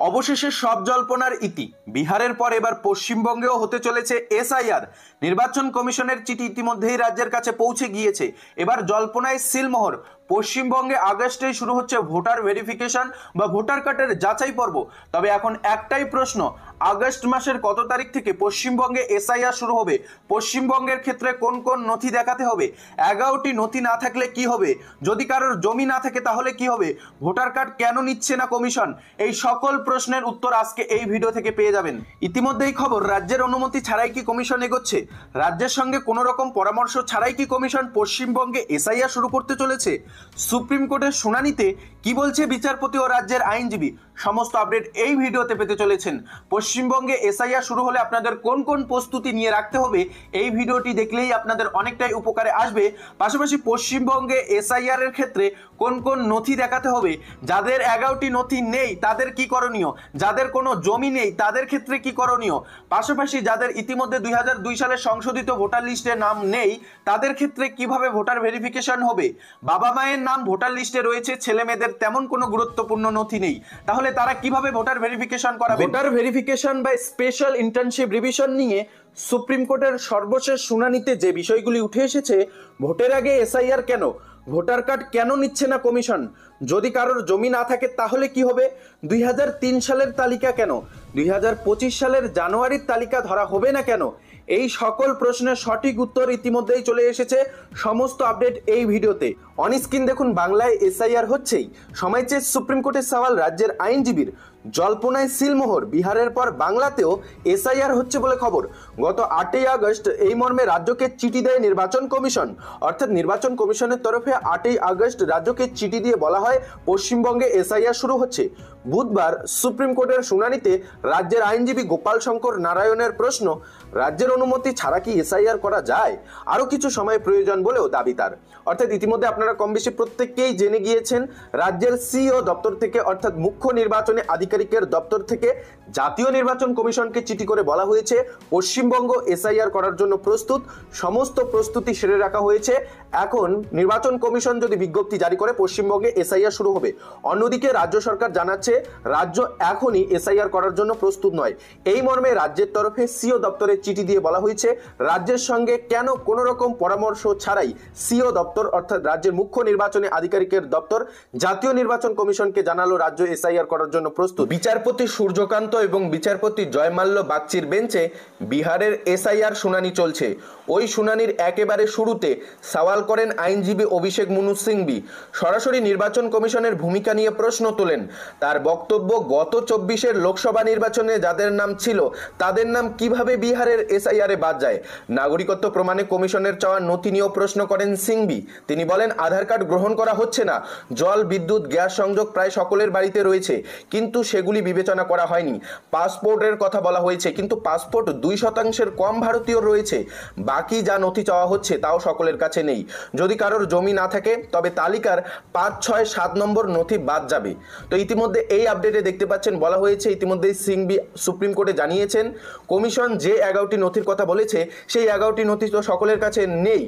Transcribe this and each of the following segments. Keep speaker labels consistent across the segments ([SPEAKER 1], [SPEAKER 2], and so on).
[SPEAKER 1] অবশেষে সব জল্পনার ইতি। বিহারের পর এবার পশ্চিমবঙ্গেও হতে চলেছে এসআইআর। নির্বাচন কমিশনের চিঠি ইতিমধ্যেই রাজ্যের কাছে পৌঁছে গিয়েছে। এবার জল্পনায় সিলমোহর। পশ্চিমবঙ্গে আগস্টেই শুরু হচ্ছে ভোটার ভেরিফিকেশন বা ভোটার কার্ডের যাচাই পর্ব। তবে এখন একটাই প্রশ্ন, আগস্ট মাসের কত তারিখ থেকে পশ্চিমবঙ্গে এসআইআর শুরু হবে? পশ্চিমবঙ্গের ক্ষেত্রে কোন কোন নথি দেখাতে হবে? 11টি নথি না থাকলে কি হবে? যদি কারোর জমি না থাকে তাহলে কি হবে? ভোটার কার্ড কেন নিচ্ছে না কমিশন? এই সকল প্রশ্নের উত্তর আজকে এই ভিডিও থেকে পেয়ে যাবেন। ইতিমধ্যেই খবর, রাজ্যের অনুমতি ছাড়াই কি কমিশন এগোচ্ছে? রাজ্যের সঙ্গে কোনো রকম পরামর্শ ছাড়াই কি কমিশন পশ্চিমবঙ্গে এসআইআর শুরু করতে চলেছে? সুপ্রিম কোর্টের শুনানিতে কি বলছে বিচারপতি ও রাজ্যের আইনজীবী? সমস্ত আপডেট এই ভিডিওতে পেতে চলেছেন। পশ্চিমবঙ্গে এসআইআর শুরু হলে আপনাদের কোন কোন প্রস্তুতি নিয়ে রাখতে হবে এই ভিডিওটি দেখলেই আপনাদের অনেকটাই উপকারে আসবে। পাশাপাশি পশ্চিমবঙ্গে এসআইআর এর ক্ষেত্রে কোন কোন নথি দেখাতে হবে, যাদের 11টি নথি নেই তাদের কি করণীয়, যাদের কোনো জমি নেই তাদের ক্ষেত্রে কি করণীয়, পাশাপাশি যাদের ইতিমধ্যে 2002 সালের সংশোধিত ভোটার লিস্টে নাম নেই তাদের ক্ষেত্রে কিভাবে ভোটার ভেরিফিকেশন হবে, বাবা মায়ের নাম ভোটার লিস্টে রয়েছে, ছেলে মেয়েদের তেমন কোনো গুরুত্বপূর্ণ নথি নেই, তাহলে তারা কিভাবে ভোটার ভেরিফিকেশন করাবে? ভোটার ভেরিফিকেশন বা স্পেশাল ইন্টার্নশিপ রিভিশন নিয়ে সুপ্রিম কোর্টের সর্বশেষ শুনানিতে যে বিষয়গুলি উঠে এসেছে, ভোটের আগে এসআইআর কেন, ভোটার কার্ড কেন নিচ্ছে না কমিশন, যদি কারোর জমি না থাকে তাহলে কি হবে, 2003 সালের তালিকা কেন, 2025 সালের জানুয়ারির তালিকা ধরা হবে না কেন, এই সকল প্রশ্নের সঠিক উত্তর ইতিমধ্যেই চলে এসেছে। সমস্ত আপডেট এই ভিডিওতে। অন স্ক্রিন দেখুন, বাংলায় এসআইআর হচ্ছেই, সময় চেয়ে সুপ্রিম কোর্টের সওয়াল রাজ্যের আইনজীবীর। জল্পনায় সিলমোহর, বিহারের পর বাংলাতেও এসআইআর হচ্ছে বলে খবর। গত 8ই আগস্ট এই মর্মে রাজ্যকে চিঠি দেয় নির্বাচন কমিশন। অর্থাৎ নির্বাচন কমিশনের তরফে 8ই আগস্ট রাজ্যকে চিঠি দিয়ে বলা হয় পশ্চিমবঙ্গে এসআইআর শুরু হচ্ছে। বুধবার সুপ্রিম কোর্টের শুনানিতে রাজ্যের আইনজীবী গোপাল শঙ্কর নারায়ণের প্রশ্ন, রাজ্যের অনুমতি ছাড়া কি এসআইআর করা যায়? আরও কিছু সময় প্রয়োজন বলেও দাবি তার। অর্থাৎ ইতিমধ্যে আপনারা কম বেশি প্রত্যেককেই জেনে গিয়েছেন, রাজ্যের সিইও দপ্তর থেকে অর্থাৎ মুখ্য নির্বাচনী আধিকারিকের দপ্তর থেকে জাতীয় নির্বাচন কমিশনকে চিঠি করে বলা হয়েছে পশ্চিমবঙ্গ এসআইআর করার জন্য প্রস্তুত, সমস্ত প্রস্তুতি সেরে রাখা হয়েছে। এখন নির্বাচন কমিশন যদি বিজ্ঞপ্তি জারি করে পশ্চিমবঙ্গে এসআইআর শুরু হবে। অন্যদিকে রাজ্য সরকার জানাচ্ছে রাজ্য এখনই এসআইআর করার জন্য প্রস্তুত নয়। এই মর্মে রাজ্যের তরফে সিইও দপ্তরে চিঠি দিয়ে বলা হয়েছে রাজ্যের সঙ্গে কেন কোনো রকম পরামর্শ ছাড়াই সিইও দপ্তর অর্থাৎ রাজ্যের মুখ্য নির্বাচনী আধিকারিকের দপ্তর জাতীয় নির্বাচন কমিশনকে জানালো রাজ্য এসআইআর করার জন্য প্রস্তুত। বিচারপতি সূর্যকান্ত এবং বিচারপতি জয়মাল্য বাগচির বেঞ্চে বিহারের এসআইআর শুনানি চলছে। ওই শুনানির একেবারে শুরুতে সওয়াল করেন আইনজীবী অভিষেক মনু সিংভি। সরাসরি নির্বাচন কমিশনের ভূমিকা নিয়ে প্রশ্ন তোলেন। তার বক্তব্য, গত 24-এর লোকসভা নির্বাচনে যাদের নাম ছিল তাদের নাম কিভাবে বিহারের এসআইআরে বাদ যায়? নাগরিকত্ব প্রমাণে কমিশনের চাওয়া নথি নিয়েও প্রশ্ন করেন সিংভি। তিনি বলেন, আধার কার্ড গ্রহণ করা হচ্ছে না, জল, বিদ্যুৎ, গ্যাস সংযোগ প্রায় সকলের বাড়িতে রয়েছে, কিন্তু সেগুলি বিবেচনা করা হয়নি। পাসপোর্টের কথা বলা হয়েছে, কিন্তু পাসপোর্ট 2% কম ভারতীয় রয়েছে। বাকি যা নথি চাওয়া হচ্ছে তাও সকলের কাছে নেই। যদি কারোর জমি না থাকে তবে তালিকার 5, 6, 7 নম্বর নথি বাদ যাবে। তো ইতিমধ্যে এই আপডেটে দেখতে পাচ্ছেন বলা হয়েছে, ইতিমধ্যেই সিংভি সুপ্রিম কোর্টে জানিয়েছেন কমিশন যে 11টি নথির কথা বলেছে সেই 11টি নথি তো সকলের কাছে নেই।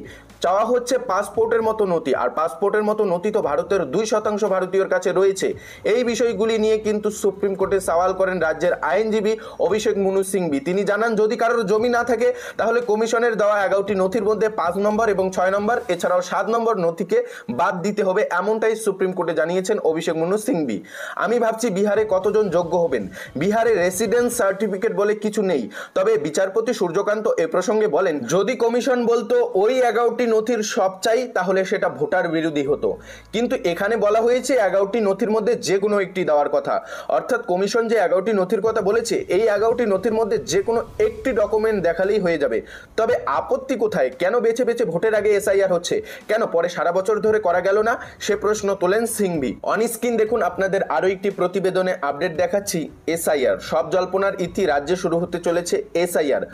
[SPEAKER 1] চাওয়া হচ্ছে পাসপোর্টের মতো নথি, আর পাসপোর্টের মতো নথি তো ভারতের 2% ভারতীয়র কাছে রয়েছে। এই বিষয়গুলি নিয়ে কিন্তু সুপ্রিম কোর্টে সওয়াল করেন রাজ্যের আইনজীবী অভিষেক মনু সিংভি। তিনি জানান, যদি কারোর জমি না থাকে তাহলে কমিশনের দেওয়া 11টি নথির মধ্যে 5 নম্বর এবং 6 নম্বর এছাড়াও 7 নম্বর নথিকে বাদ দিতে হবে, এমনটাই সুপ্রিম কোর্টে জানিয়েছেন অভিষেক মনু সিংভি। আমি ভাবছি বিহারে কতজন যোগ্য হবেন? বিহারে রেসিডেন্স সার্টিফিকেট বলে কিছু নেই। তবে বিচারপতি সূর্যকান্ত এ প্রসঙ্গে বলেন, যদি কমিশন বলতো ওই 11টি নথির সব চাই তাহলে সেটা ভোটার বিরোধী হতো, কিন্তু এখানে বলা হয়েছে 11টি নথির মধ্যে যে কোনো একটি দেওয়ার কথা। অর্থাৎ কমিশন যে 11টি নথির কথা বলেছে এই 11টি নথির মধ্যে যে কোনো একটি ডকুমেন্ট দেখালেই হয়ে যাবে। তবে আপত্তি কোথায়? কেন বেছে বেছে ভোটের আগে এসআইআর হচ্ছে, কেন পরে সারা বছর ধরে করা গেল না, সে প্রশ্ন তোলেন সিংভি। অন স্ক্রিন দেখুন, আপনাদের আরো একটি প্রতিবেদনে আপডেট দেখাচ্ছি। এসআইআর সব জল্পনার ইতি, রাজ্যে শুরু হতে চলেছে এসআইআর।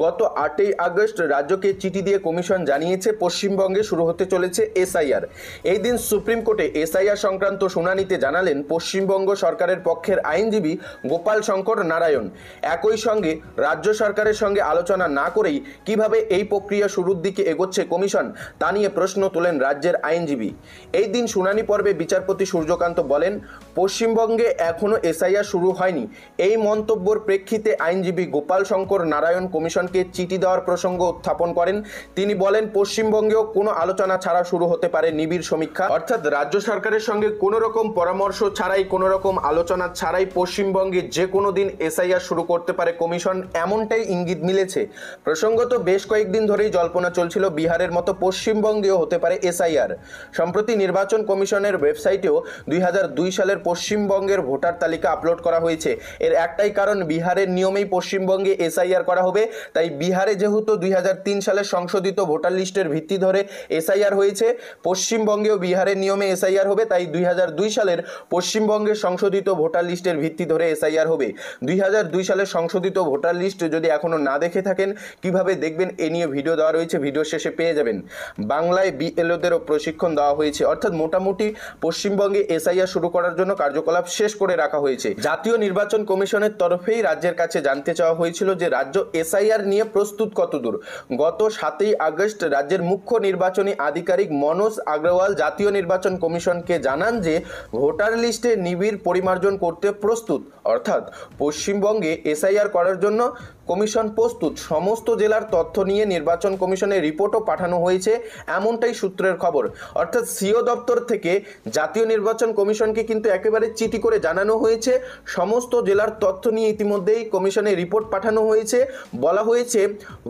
[SPEAKER 1] গত 8ই আগস্ট রাজ্যকে চিঠি দিয়ে কমিশন জানিয়েছে পশ্চিমবঙ্গে শুরু হতে চলেছে এসআইআর। এই দিন সুপ্রিম কোর্টে এসআইআর সংক্রান্ত শুনানিতে জানালেন পশ্চিমবঙ্গ সরকারের পক্ষের আইনজীবী গোপাল শঙ্কর নারায়ণ। একই সঙ্গে রাজ্য সরকারের সঙ্গে আলোচনা না করেই কিভাবে এই এই প্রক্রিয়া শুরুর দিকে এগোচ্ছে কমিশন, তা নিয়ে প্রশ্ন তোলেন রাজ্যের আইনজীবী। এই দিন শুনানি পর্বে বিচারপতি সূর্যকান্ত বলেন, পশ্চিমবঙ্গে এখনও এসআইআর শুরু হয়নি। এই মন্তব্যের প্রেক্ষিতে আইনজীবী গোপাল শঙ্কর নারায়ণ কমিশনকে চিঠি দেওয়ার প্রসঙ্গ উত্থাপন করেন। তিনি বলেন, পশ্চিমবঙ্গেও কোনো আলোচনা ছাড়া শুরু হতে পারে নিবিড় সমীক্ষা, অর্থাৎ রাজ্য সরকারের সঙ্গে কোনো রকম পরামর্শ ছাড়াই, কোনো রকম আলোচনা ছাড়াই পশ্চিমবঙ্গে যে কোনো দিন এসআইআর শুরু করতে পারে কমিশন, এমনটাই ইঙ্গিত মিলেছে। প্রসঙ্গত বেশ কয়েকদিন ধরেই জল্পনা চলছিল বিহারের মতো পশ্চিমবঙ্গেও হতে পারে এসআইআর। সম্প্রতি নির্বাচন কমিশনের ওয়েবসাইটেও 2002 সালের পশ্চিমবঙ্গের ভোটার তালিকা আপলোড করা হয়েছে। এর একটাই কারণ, বিহারের নিয়মেই পশ্চিমবঙ্গে এসআইআর করা হবে। তাই বিহারে যেহেতু 2003 সালের সংশোধিত ভোটার লিস্টের ভিত্তি ধরে এসআইআর হয়েছে, পশ্চিমবঙ্গেও বিহারের নিয়মে এসআইআর হবে। তাই 2002 সালের পশ্চিমবঙ্গের সংশোধিত ভোটার লিস্টের ভিত্তি ধরে এসআইআর হবে। 2002 সালের সংশোধিত ভোটার লিস্ট যদি এখনো না দেখে থাকেন, কিভাবে দেখবেন এ নিয়ে ভিডিও দেওয়া রয়েছে, ভিডিও শেষে পেয়ে যাবেন। বাংলায় বিএলওদেরও প্রশিক্ষণ দেওয়া হয়েছে, অর্থাৎ মোটামুটি পশ্চিমবঙ্গে এসআইআর শুরু করার জন্য কার্যকলাপ শেষ করে রাখা হয়েছে। জাতীয় নির্বাচন কমিশনের তরফেই রাজ্যের কাছে জানতে চাওয়া হয়েছিল যে রাজ্য এসআইআর নিয়ে প্রস্তুত কতদূর। গত 7ই আগস্ট রাজ্যের মুখ্য নির্বাচনী আধিকারিক মনোজ আগরওয়াল জাতীয় নির্বাচন কমিশনকে জানান যে ভোটার লিস্টে নিবিড় পরিমার্জন করতে প্রস্তুত, অর্থাৎ পশ্চিমবঙ্গে এসআইআর করার জন্য কমিশন প্রস্তুত। সমস্ত জেলার তথ্য নিয়ে নির্বাচন কমিশনের রিপোর্টও পাঠানো হয়েছে, এমনটাই সূত্রের খবর। অর্থাৎ সিও দপ্তর থেকে জাতীয় নির্বাচন কমিশনকে কিন্তু একেবারে চিঠি করে জানানো হয়েছে, সমস্ত জেলার তথ্য নিয়ে ইতিমধ্যেই কমিশনের রিপোর্ট পাঠানো হয়েছে। বলা হয়েছে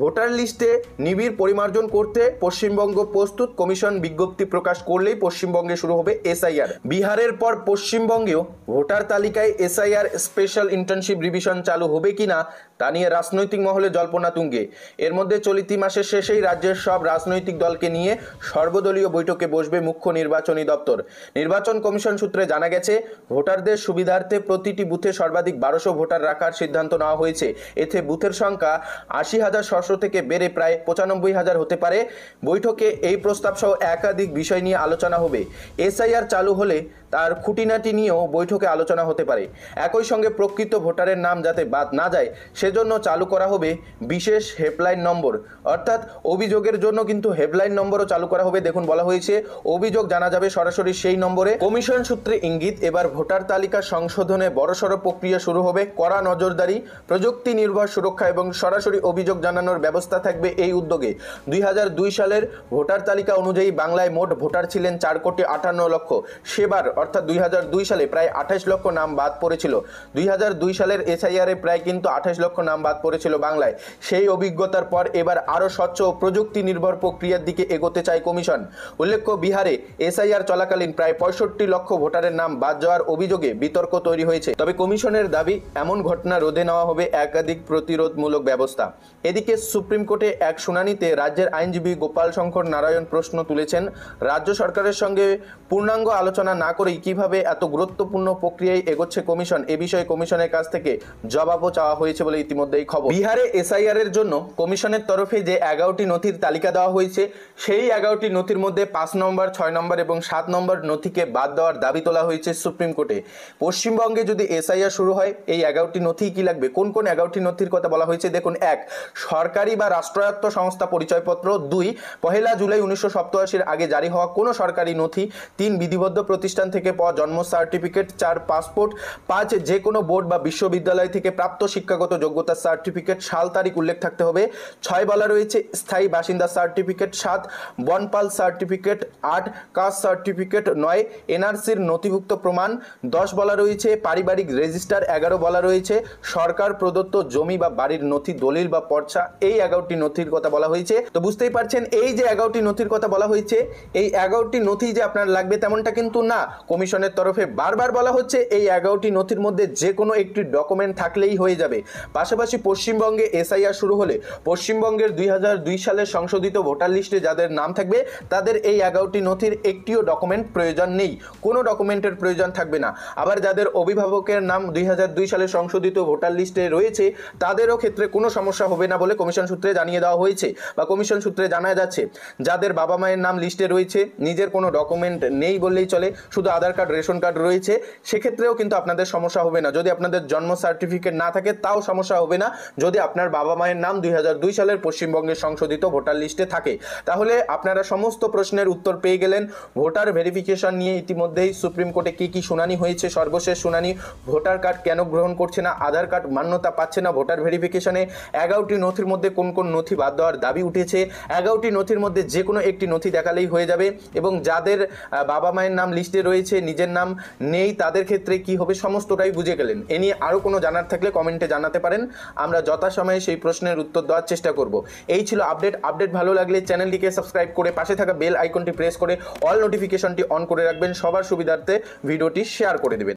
[SPEAKER 1] ভোটার লিস্টে নিবিড় পরিমার্জন করতে পশ্চিমবঙ্গ প্রস্তুত। কমিশন বিজ্ঞপ্তি প্রকাশ করলেই পশ্চিমবঙ্গে শুরু হবে এসআইআর। বিহারের পর পশ্চিমবঙ্গেও ভোটার তালিকায় এসআইআর স্পেশাল ইন্টার্নশিপ রিভিশন চালু হবে কিনা তা নিয়ে রাজনৈতিক মহলে জল্পনা তুঙ্গে। এর মধ্যে চলতি মাসের শেষেই রাজ্যের সব রাজনৈতিক দলকে নিয়ে সর্বদলীয় বৈঠকে বসবে মুখ্য নির্বাচনী দপ্তর। নির্বাচন কমিশন সূত্রে জানা গেছে, ভোটারদের সুবিধার্থে প্রতিটি বুথে সর্বাধিক 1200 ভোটার রাখার সিদ্ধান্ত নেওয়া হয়েছে। এতে বুথের সংখ্যা 80,700 থেকে বেড়ে প্রায় 95,000 হতে পারে। বৈঠকে এই প্রস্তাব সহ একাধিক বিষয় নিয়ে আলোচনা হবে। এসআইআর চালু হলে তার খুঁটিনাটি নিয়েও বৈঠকে আলোচনা হতে পারে। একই সঙ্গে প্রকৃত ভোটারের নাম যাতে বাদ না যায় সেজন্য চালু করা হবে বিশেষ হেল্পলাইন নম্বর, অর্থাৎ অভিযোগের জন্য কিন্তু হেল্পলাইন নম্বরও চালু করা হবে। দেখুন, বলা হয়েছে অভিযোগ জানা যাবে সরাসরি সেই নম্বরে। কমিশন সূত্রে ইঙ্গিত, এবার ভোটার তালিকা সংশোধনে বড়সড় প্রক্রিয়া শুরু হবে। কড়া নজরদারি, প্রযুক্তি নির্ভর সুরক্ষা এবং সরাসরি অভিযোগ জানানোর ব্যবস্থা থাকবে এই উদ্যোগে। 2002 সালের ভোটার তালিকা অনুযায়ী বাংলায় মোট ভোটার ছিলেন 4,58 লক্ষ। সেবার অর্থাৎ 2002 সালে প্রায় 28 লক্ষ নাম বাদ পড়েছিল। 2002 সালের এসআইআরে প্রায় কিন্তু 28 লক্ষ নাম বাদ পড়েছিল বাংলায়। সেই অভিজ্ঞতার পর এবার আরও স্বচ্ছ ও প্রযুক্তি নির্ভর প্রক্রিয়ার দিকে এগোতে চায় কমিশন। উল্লেখ্য, বিহারে এসআইআর চলাকালীন প্রায় 65 লক্ষ ভোটারের নাম বাদ যাওয়ার অভিযোগে বিতর্ক তৈরি হয়েছে। তবে কমিশনের দাবি, এমন ঘটনা রোধে নেওয়া হবে একাধিক প্রতিরোধমূলক ব্যবস্থা। এদিকে সুপ্রিম কোর্টে এক শুনানিতে রাজ্যের আইনজীবী গোপাল শঙ্কর নারায়ণ প্রশ্ন তুলেছেন, রাজ্য সরকারের সঙ্গে পূর্ণাঙ্গ আলোচনা না করেই কিভাবে এত গুরুত্বপূর্ণ প্রক্রিয়ায় এগোচ্ছে কমিশন। এ বিষয়ে কমিশনের কাছ থেকে জবাবও চাওয়া হয়েছে বলে ইতিমধ্যেই খবর। বিহারে এসআইআর এর জন্য কমিশনের তরফে যে 11টি নথির তালিকা দেওয়া হয়েছে, সেই 11টি নথির মধ্যে 5 নম্বর, 6 নম্বর এবং 7 নম্বর নথিকে বাদ দেওয়ার দাবি তোলা হয়েছে সুপ্রিম কোর্টে। পশ্চিমবঙ্গে যদি এসআইআর শুরু হয়, এই 11টি নথি কি লাগবে, কোন কোন 11টি নথির কথা বলা হয়েছে দেখুন। 1, সরকারি বা রাষ্ট্রায়ত্ত সংস্থা পরিচয়পত্র। 2, 1 জুলাই 1987 আগে জারি হওয়া কোনো সরকারি নথি। 3, বিধিবদ্ধ প্রতিষ্ঠান থেকে পাওয়া জন্ম সার্টিফিকেট। 4, পাসপোর্ট। 5, যে কোনো বোর্ড বা বিশ্ববিদ্যালয় থেকে প্রাপ্ত শিক্ষাগত যোগ্যতার সার্টিফিকেট, সাল তারিখ উল্লেখ থাকতে হবে। 6 বলা রয়েছে স্থায়ী বাসিন্দা সার্টিফিকেট। 7, বনপাল সার্টিফিকেট। 8, caste certificate. 9, এনআরসির নথিভুক্ত প্রমাণ। 10 বলা রয়েছে পারিবারিক রেজিস্টার। 11 বলা রয়েছে সরকার প্রদত্ত জমি বা বাড়ির নথি, দলিল বা পর্চা। এই 11টি নথির কথা বলা হয়েছে। তো বুঝতেই পারছেন, এই যে 11টি নথির কথা বলা হয়েছে, এই 11টি নথি যে আপনার লাগবে তেমনটা কিন্তু না। কমিশনের তরফে বারবার বলা হচ্ছে এই 11টি নথির মধ্যে যে কোনো একটি ডকুমেন্ট থাকলেই হয়ে যাবে। পাশাপাশি পশ্চিমবঙ্গে এসআইআর শুরু হলে পশ্চিমবঙ্গের 2002 সালের সংশোধিত ভোটার লিস্টে যাদের নাম থাকবে তাদের এই 11টি নথির একটিও ডকুমেন্ট প্রয়োজন নেই, কোনো ডকুমেন্টের প্রয়োজন থাকবে না। আবার যাদের অভিভাবকের নাম 2002 সালের সংশোধিত ভোটার লিস্টে রয়েছে তাদেরও ক্ষেত্রে কোনো সমস্যা হবে না বলে কমিশন সূত্রে জানিয়ে দেওয়া হয়েছে বা কমিশন সূত্রে জানা যাচ্ছে। যাদের বাবা মায়ের নাম লিস্টে রয়েছে, নিজের কোনো ডকুমেন্ট নেই বললেই চলে, শুধু আধার কার্ড, রেশন কার্ড রয়েছে, সেক্ষেত্রেও কিন্তু আপনাদের সমস্যা হবে না। যদি আপনাদের জন্ম সার্টিফিকেট না থাকে তাও সমস্যা হবে না। যদি আপনার বাবা মায়ের নাম 2002 সালের পশ্চিমবঙ্গের সংশোধিত ভোটার লিস্টে থাকে। তাহলে আপনারা সমস্ত প্রশ্নের উত্তর পেয়ে গেলেন। ভোটার ভেরিফিকেশন নিয়ে ইতিমধ্যেই সুপ্রিম কোর্টে কি শুনানি হয়েছে, সর্বশেষ শুনানি, ভোটার কার্ড কেন গ্রহণ করছে না, আধার কার্ড মান্যতা পাচ্ছে না ভোটার ভেরিফিকেশনে, 11টি নথির মধ্যে কোন কোন নথি বাদ দেওয়ার দাবি উঠেছে, 11টি নথির মধ্যে যে কোনো একটি নথি দেখালেই হয়ে যাবে, এবং যাদের বাবা মায়ের নাম লিস্টে রয়েছে নিজের নাম নেই তাদের ক্ষেত্রে কি হবে, সমস্তটাই বুঝে গেলেন। এ নিয়ে আরও কোনো জানার থাকলে কমেন্টে জানাতে পারেন, আমরা যথাসময়ে সেই প্রশ্নের উত্তর দেওয়ার চেষ্টা করব। এই ছিল আপডেট ভালো লাগলে চ্যানেলটিকে সাবস্ক্রাইব করে পাশে থাকা বেল আইকনটি প্রেস করে অল নোটিফিকেশনটি অন করে রাখবেন, সবার সুবিধার্থে ভিডিওটি শেয়ার করে দেবেন।